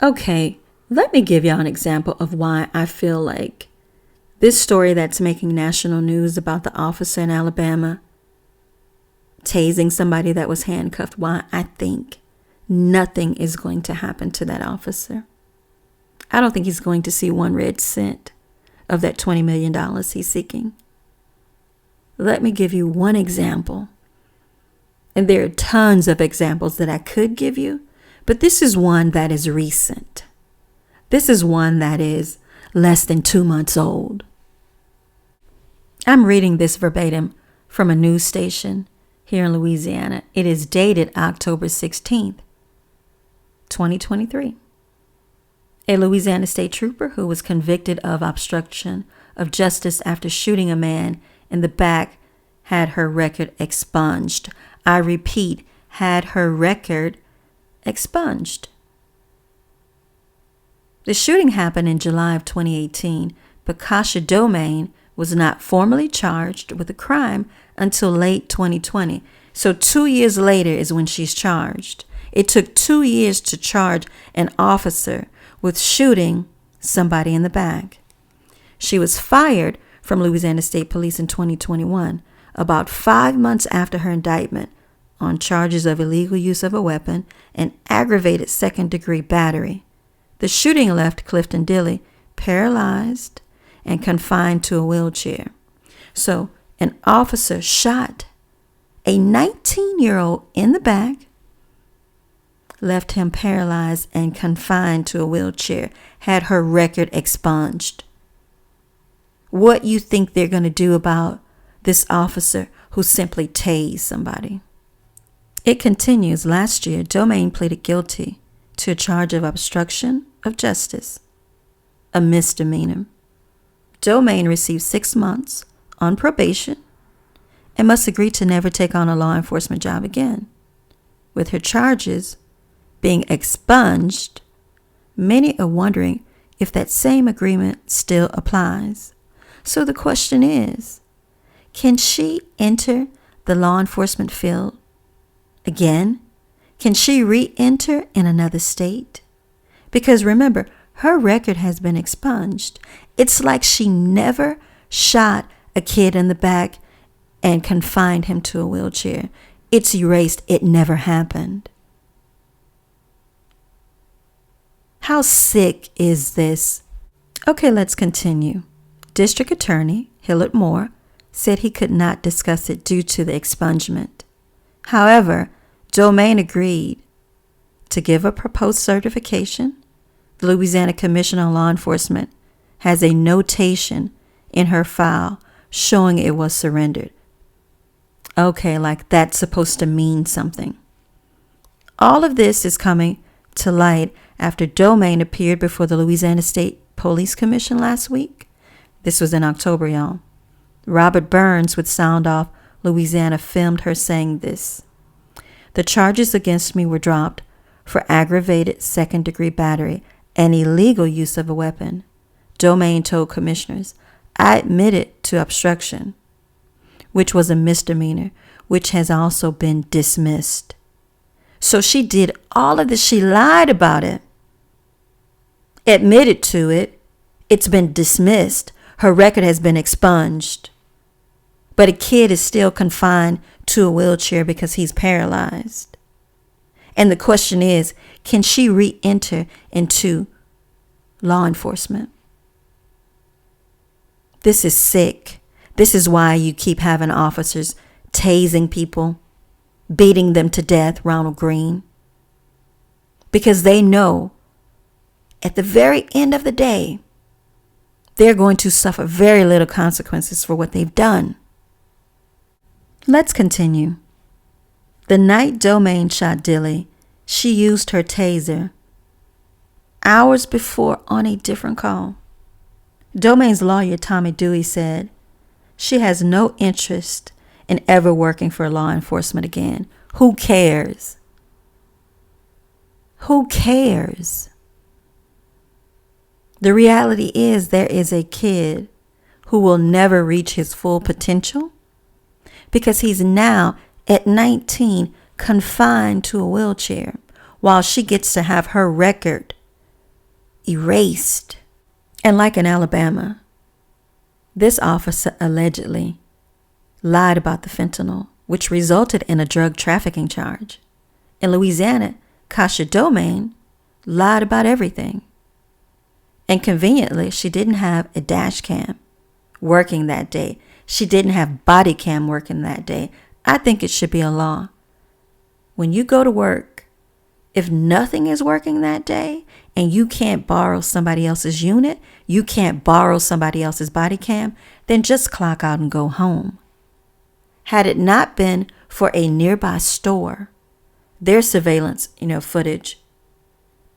Okay, let me give y'all an example of why I feel like this story that's making national news about the officer in Alabama tasing somebody that was handcuffed, why I think nothing is going to happen to that officer. I don't think he's going to see one red cent of that $20 million he's seeking. Let me give you one example. And there are tons of examples that I could give you, but this is one that is recent. This is one that is less than 2 months old. I'm reading this verbatim from a news station here in Louisiana. It is dated October 16th, 2023. A Louisiana state trooper who was convicted of obstruction of justice after shooting a man in the back had her record expunged. I repeat, had her record expunged. The shooting happened in July of 2018, but Kasha Dominique was not formally charged with the crime until late 2020. So 2 years later is when she's charged. It took 2 years to charge an officer with shooting somebody in the back. She was fired from Louisiana State Police in 2021, about 5 months after her indictment on charges of illegal use of a weapon and aggravated second-degree battery. The shooting left Clifton Dilley paralyzed and confined to a wheelchair. So an officer shot a 19-year-old in the back, left him paralyzed and confined to a wheelchair, had her record expunged. What you think they're going to do about this officer who simply tased somebody? It continues. Last year, Dominique pleaded guilty to a charge of obstruction of justice, a misdemeanor. Dominique received 6 months on probation and must agree to never take on a law enforcement job again. With her charges being expunged, many are wondering if that same agreement still applies. So the question is, can she enter the law enforcement field again? Can she re-enter in another state? Because remember, her record has been expunged. It's like she never shot a kid in the back and confined him to a wheelchair. It's erased. It never happened. How sick is this? Okay, let's continue. District Attorney Hillard Moore said he could not discuss it due to the expungement. However, Dominique agreed to give a proposed certification. The Louisiana Commission on Law Enforcement has a notation in her file showing it was surrendered. Okay, like that's supposed to mean something. All of this is coming to light after Dominique appeared before the Louisiana State Police Commission last week. This was in October, y'all. Robert Burns with Sound Off Louisiana filmed her saying this. The charges against me were dropped for aggravated second-degree battery and illegal use of a weapon. Dominique told commissioners, I admitted to obstruction, which was a misdemeanor, which has also been dismissed. So she did all of this. She lied about it, admitted to it. It's been dismissed. Her record has been expunged. But a kid is still confined to a wheelchair because he's paralyzed. And the question is, can she re-enter into law enforcement? This is sick. This is why you keep having officers tasing people, beating them to death, Ronald Green. Because they know at the very end of the day, they're going to suffer very little consequences for what they've done. Let's continue. The night Dominique shot Dilley, she used her taser hours before on a different call. Dominique's lawyer, Tommy Dewey, said she has no interest in ever working for law enforcement again. Who cares? Who cares? The reality is there is a kid who will never reach his full potential because he's now at 19 confined to a wheelchair while she gets to have her record erased. And like in Alabama, this officer allegedly lied about the fentanyl, which resulted in a drug trafficking charge. In Louisiana, Kasha Dominique lied about everything. And conveniently, she didn't have a dash cam working that day. She didn't have body cam working that day. I think it should be a law. When you go to work, if nothing is working that day and you can't borrow somebody else's unit, you can't borrow somebody else's body cam, then just clock out and go home. Had it not been for a nearby store, their surveillance, footage,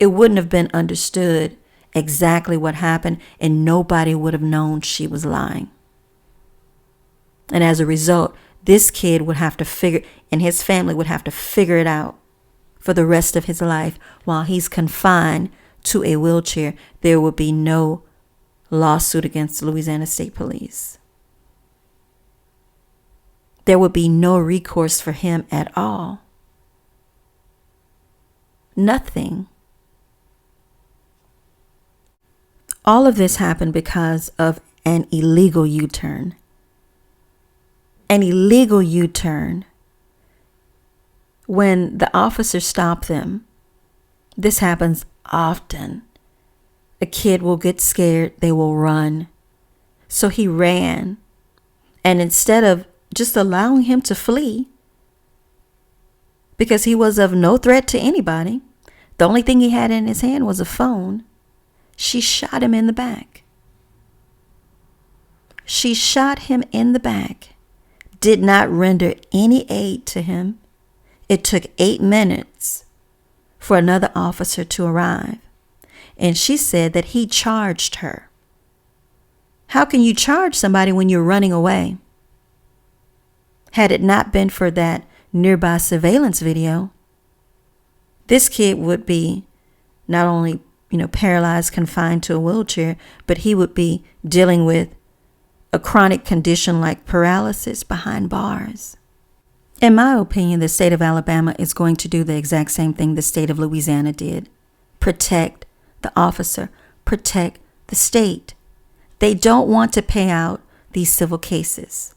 it wouldn't have been understood exactly what happened, and nobody would have known she was lying. And as a result, this kid would have to figure, and his family would have to figure it out for the rest of his life while he's confined to a wheelchair. There would be no lawsuit against Louisiana State Police. There would be no recourse for him at all. Nothing. All of this happened because of an illegal U-turn. An illegal U-turn. When the officers stop them, this happens often. A kid will get scared, they will run. So he ran. And instead of just allowing him to flee, because he was of no threat to anybody, the only thing he had in his hand was a phone, she shot him in the back. She shot him in the back, did not render any aid to him. It took 8 minutes for another officer to arrive. And she said that he charged her. How can you charge somebody when you're running away? Had it not been for that nearby surveillance video, this kid would be not only, paralyzed, confined to a wheelchair, but he would be dealing with a chronic condition like paralysis behind bars. In my opinion, the state of Alabama is going to do the exact same thing the state of Louisiana did. Protect the officer, protect the state. They don't want to pay out these civil cases.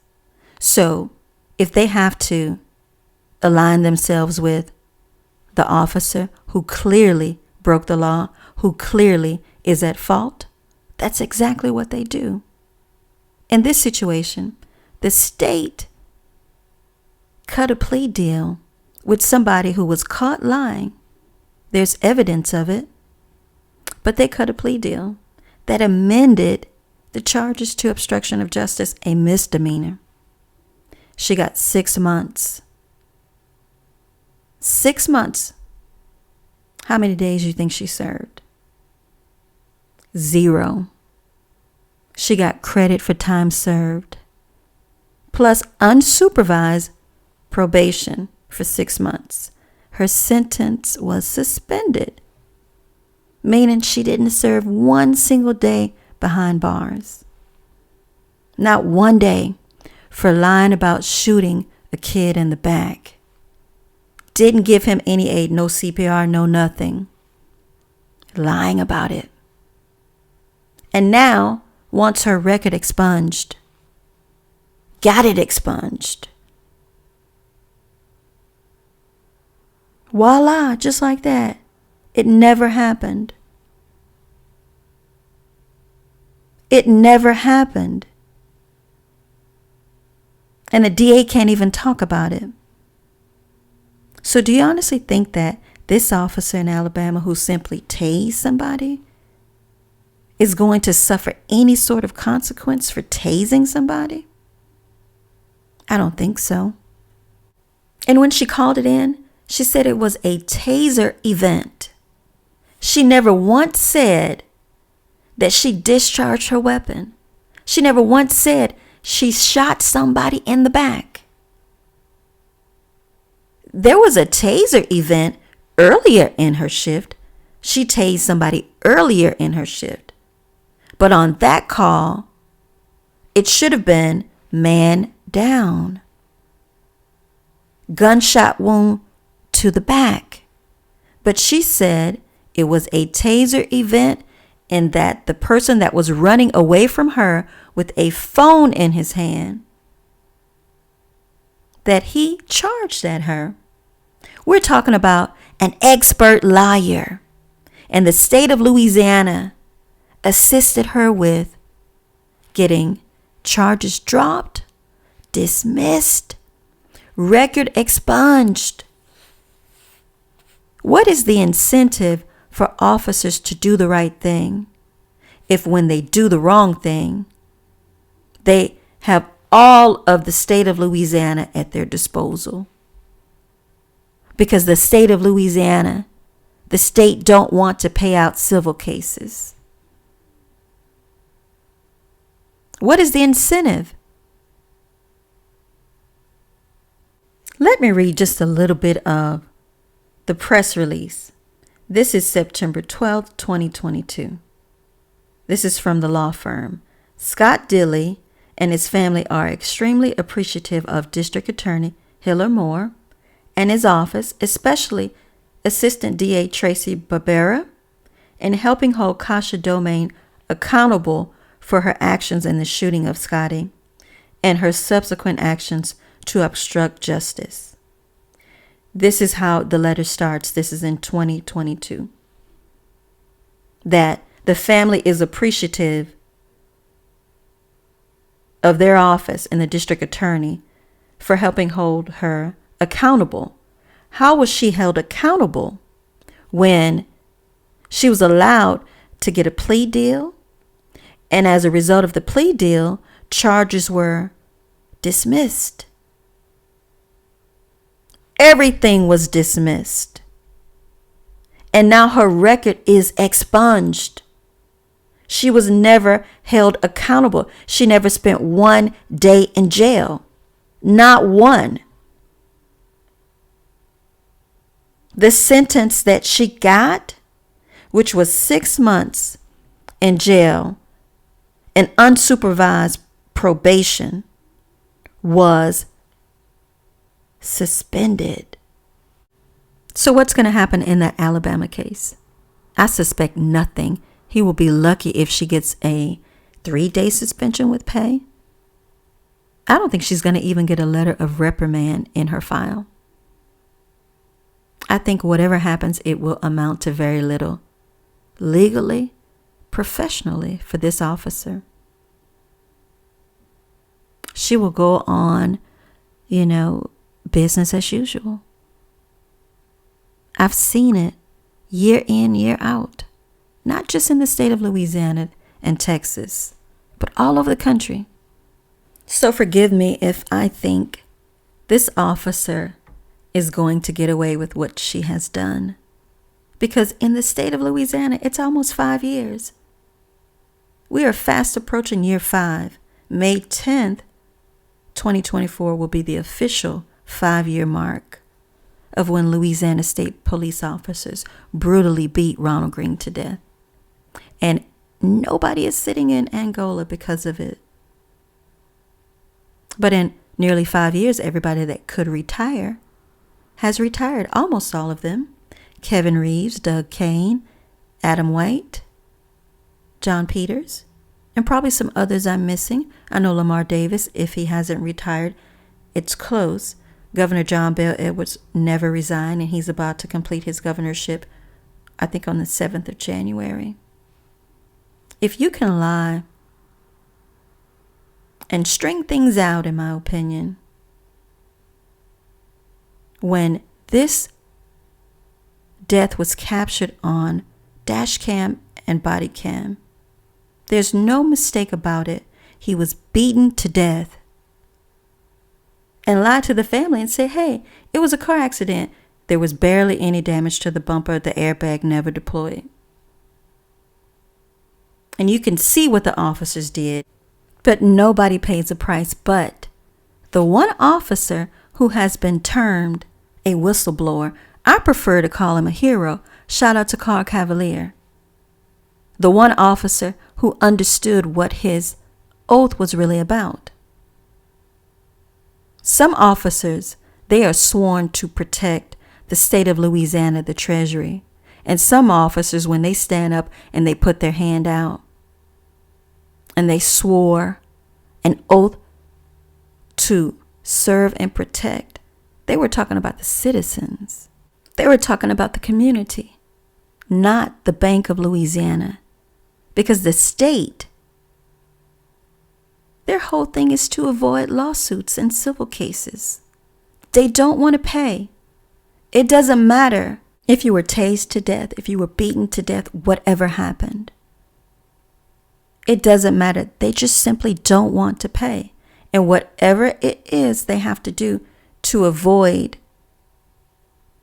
So if they have to align themselves with the officer who clearly broke the law, who clearly is at fault, that's exactly what they do. In this situation, the state cut a plea deal with somebody who was caught lying. There's evidence of it, but they cut a plea deal that amended the charges to obstruction of justice a misdemeanor. She got 6 months. 6 months. How many days do you think she served? 0. She got credit for time served, plus unsupervised probation for 6 months. Her sentence was suspended, meaning she didn't serve one single day behind bars. Not one day for lying about shooting a kid in the back. Didn't give him any aid, no CPR, no nothing. Lying about it. And now wants her record expunged. Got it expunged. Voila, just like that. It never happened. It never happened. And the DA can't even talk about it. So do you honestly think that this officer in Alabama who simply tased somebody is going to suffer any sort of consequence for tasing somebody? I don't think so. And when she called it in, she said it was a taser event. She never once said that she discharged her weapon. She never once said she shot somebody in the back. There was a taser event earlier in her shift. She tased somebody earlier in her shift. But on that call, it should have been man down. Gunshot wound to the back. But she said it was a taser event in that the person that was running away from her with a phone in his hand, that he charged at her. We're talking about an expert liar. And the state of Louisiana assisted her with getting charges dropped, dismissed, record expunged. What is the incentive for officers to do the right thing if when they do the wrong thing, they have all of the state of Louisiana at their disposal? Because the state of Louisiana, the state don't want to pay out civil cases. What is the incentive? Let me read just a little bit of the press release. This is September 12th, 2022. This is from the law firm. Scott Dilley and his family are extremely appreciative of District Attorney Hiller Moore and his office, especially Assistant DA Tracy Barbera, in helping hold Kasha Dominique accountable for her actions in the shooting of Scotty and her subsequent actions to obstruct justice. This is how the letter starts. This is in 2022. That the family is appreciative of their office and the district attorney for helping hold her accountable. How was she held accountable when she was allowed to get a plea deal? And as a result of the plea deal, charges were dismissed. Everything was dismissed. And now her record is expunged. She was never held accountable. She never spent one day in jail. Not one. The sentence that she got, which was 6 months in jail and unsupervised probation, was suspended. So what's going to happen in that Alabama case? I suspect nothing. He will be lucky if she gets a 3-day suspension with pay. I don't think she's going to even get a letter of reprimand in her file. I think whatever happens, it will amount to very little, legally, professionally, for this officer. She will go on, business as usual. I've seen it year in, year out, not just in the state of Louisiana and Texas, but all over the country. So forgive me if I think this officer is going to get away with what she has done. Because in the state of Louisiana, it's almost 5 years. We are fast approaching year 5. May 10th, 2024 will be the official 5-year mark of when Louisiana State police officers brutally beat Ronald Green to death. And nobody is sitting in Angola because of it. But in nearly 5 years, everybody that could retire has retired, almost all of them. Kevin Reeves, Doug Kane, Adam White, John Peters, and probably some others I'm missing. I know Lamar Davis, if he hasn't retired, it's close. Governor John Bell Edwards never resigned, and he's about to complete his governorship, I think on the 7th of January. If you can lie and string things out, in my opinion, when this death was captured on dash cam and body cam, there's no mistake about it. He was beaten to death. And lie to the family and say, hey, it was a car accident. There was barely any damage to the bumper. The airbag never deployed. And you can see what the officers did, but nobody pays a price. But the one officer who has been termed a whistleblower, I prefer to call him a hero. Shout out to Carl Cavalier. The one officer who understood what his oath was really about. Some officers, they are sworn to protect the state of Louisiana, the Treasury, And some officers, when they stand up and they put their hand out and they swore an oath to serve and protect, they were talking about the citizens. They were talking about the community, not the Bank of Louisiana. Because the state, their whole thing is to avoid lawsuits and civil cases. They don't want to pay. It doesn't matter if you were tased to death, if you were beaten to death, whatever happened. It doesn't matter. They just simply don't want to pay. And whatever it is they have to do to avoid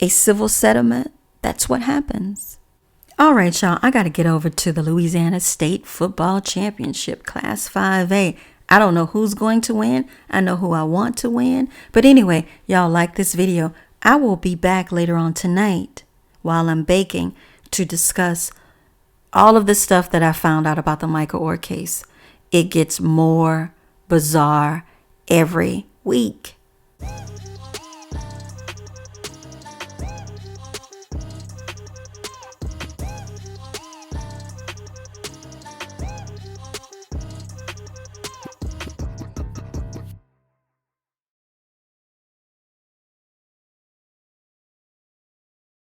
a civil settlement, that's what happens. All right, y'all, I got to get over to the Louisiana State Football Championship, Class 5A. I don't know who's going to win. I know who I want to win. But anyway, y'all like this video. I will be back later on tonight while I'm baking to discuss all of the stuff that I found out about the Michael Orr case. It gets more bizarre every week.